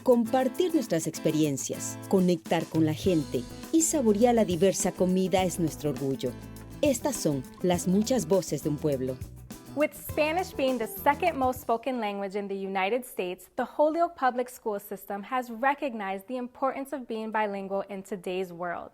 Compartir nuestras experiencias, conectar con la gente y saborear la diversa comida es nuestro orgullo. Estas son las muchas voces de un pueblo. With Spanish being the second most spoken language in the United States, the Holyoke Public School System has recognized the importance of being bilingual in today's world.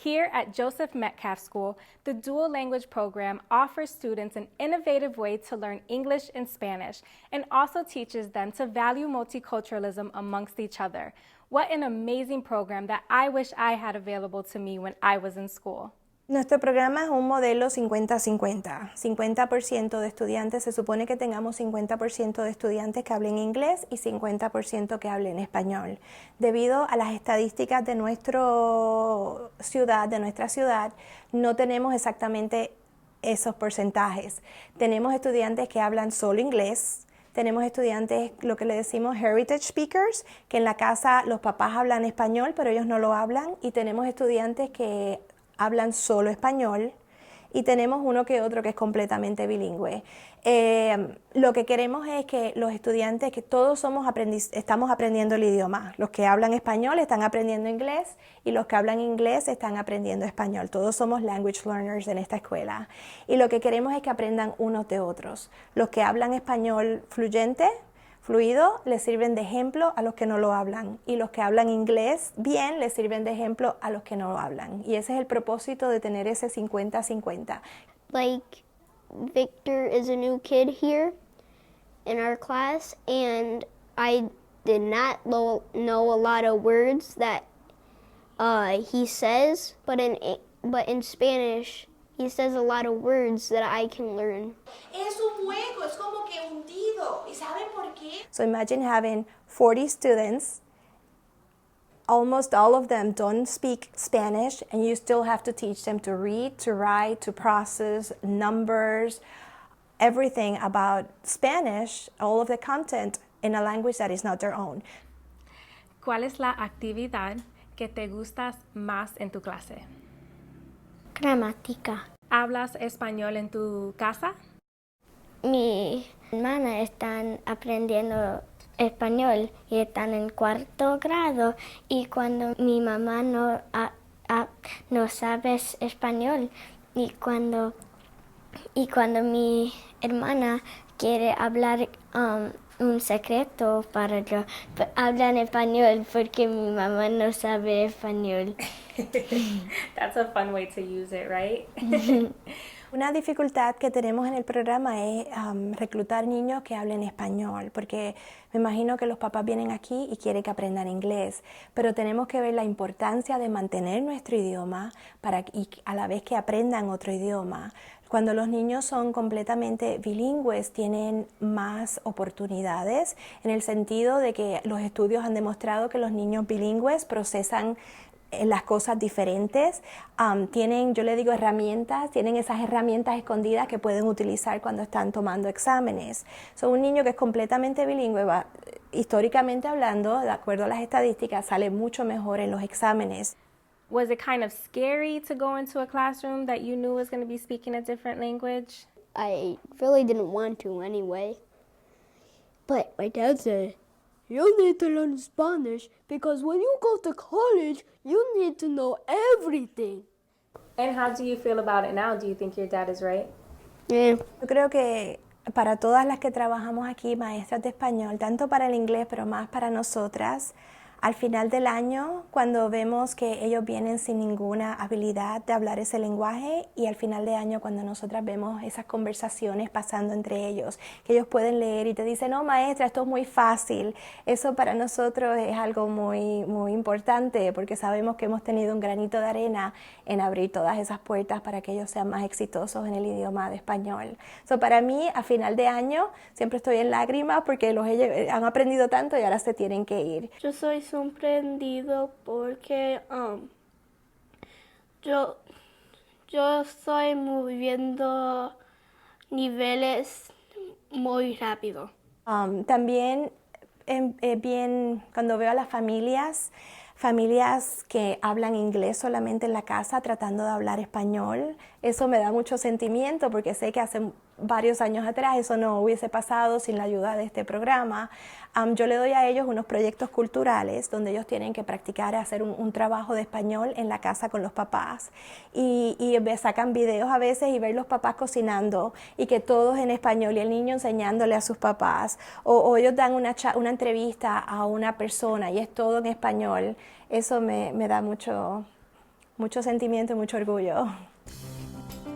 Here at Joseph Metcalf School, the dual language program offers students an innovative way to learn English and Spanish and also teaches them to value multiculturalism amongst each other. What an amazing program that I wish I had available to me when I was in school. Nuestro programa es un modelo 50-50. 50% de estudiantes, se supone que tengamos 50% de estudiantes que hablen inglés y 50% que hablen español. Debido a las estadísticas de nuestra ciudad, no tenemos exactamente esos porcentajes. Tenemos estudiantes que hablan solo inglés. Tenemos estudiantes, lo que le decimos heritage speakers, que en la casa los papás hablan español, pero ellos no lo hablan. Y tenemos estudiantes que hablan solo español y tenemos uno que otro que es completamente bilingüe. Lo que queremos es que los estudiantes, que todos estamos aprendiendo el idioma. Los que hablan español están aprendiendo inglés y los que hablan inglés están aprendiendo español. Todos somos language learners en esta escuela. Y lo que queremos es que aprendan unos de otros. Los que hablan español fluido, les sirven de ejemplo a los que no lo hablan. Y los que hablan inglés bien, les sirven de ejemplo a los que no lo hablan. Y ese es el propósito de tener ese 50-50. Like, Victor is a new kid here in our class, and I did not know a lot of words that he says, but in Spanish, he says a lot of words that I can learn. Es un juego, es como que hundido. ¿Y saben por qué? So imagine having 40 students, almost all of them don't speak Spanish, and you still have to teach them to read, to write, to process numbers, everything about Spanish, all of the content in a language that is not their own. ¿Cuál es la actividad que te gusta más en tu clase? Gramática. ¿Hablas español en tu casa? Mi hermana están aprendiendo español y están en 4º grado, y cuando mi mamá no sabe español y cuando mi hermana quiere hablar un secreto para yo, hablan español porque mi mamá no sabe español. That's a fun way to use it, right? Una dificultad que tenemos en el programa es reclutar niños que hablen español, porque me imagino que los papás vienen aquí y quieren que aprendan inglés, pero tenemos que ver la importancia de mantener nuestro idioma y a la vez que aprendan otro idioma. Cuando los niños son completamente bilingües, tienen más oportunidades, en el sentido de que los estudios han demostrado que los niños bilingües procesan las cosas diferentes, tienen, yo le digo, herramientas, tienen esas herramientas escondidas que pueden utilizar cuando están tomando exámenes. Un niño que es completamente bilingüe, históricamente hablando, de acuerdo a las estadísticas, sale mucho mejor en los exámenes. Was it kind of scary to go into a classroom that you knew was going to be speaking a different language? I really didn't want to anyway. But my dad said, "You need to learn Spanish because when you go to college, you need to know everything." And how do you feel about it now? Do you think your dad is right? Yeah. Yo creo que para todas las que trabajamos aquí, maestras de español, tanto para el inglés, pero más para nosotras, al final del año, cuando vemos que ellos vienen sin ninguna habilidad de hablar ese lenguaje, y al final de año cuando nosotras vemos esas conversaciones pasando entre ellos, que ellos pueden leer y te dicen, no maestra, esto es muy fácil, eso para nosotros es algo muy, muy importante, porque sabemos que hemos tenido un granito de arena en abrir todas esas puertas para que ellos sean más exitosos en el idioma de español. Para mí, a final de año, siempre estoy en lágrimas porque ellos han aprendido tanto y ahora se tienen que ir. Yo soy sorprendido porque yo estoy moviendo niveles muy rápido. También bien, cuando veo a las familias que hablan inglés solamente en la casa tratando de hablar español, eso me da mucho sentimiento porque sé que varios años atrás, eso no hubiese pasado sin la ayuda de este programa. Yo le doy a ellos unos proyectos culturales donde ellos tienen que practicar, hacer un trabajo de español en la casa con los papás y sacan videos a veces y ver los papás cocinando y que todos en español y el niño enseñándole a sus papás o ellos dan una entrevista a una persona y es todo en español. Eso me da mucho sentimiento y mucho orgullo.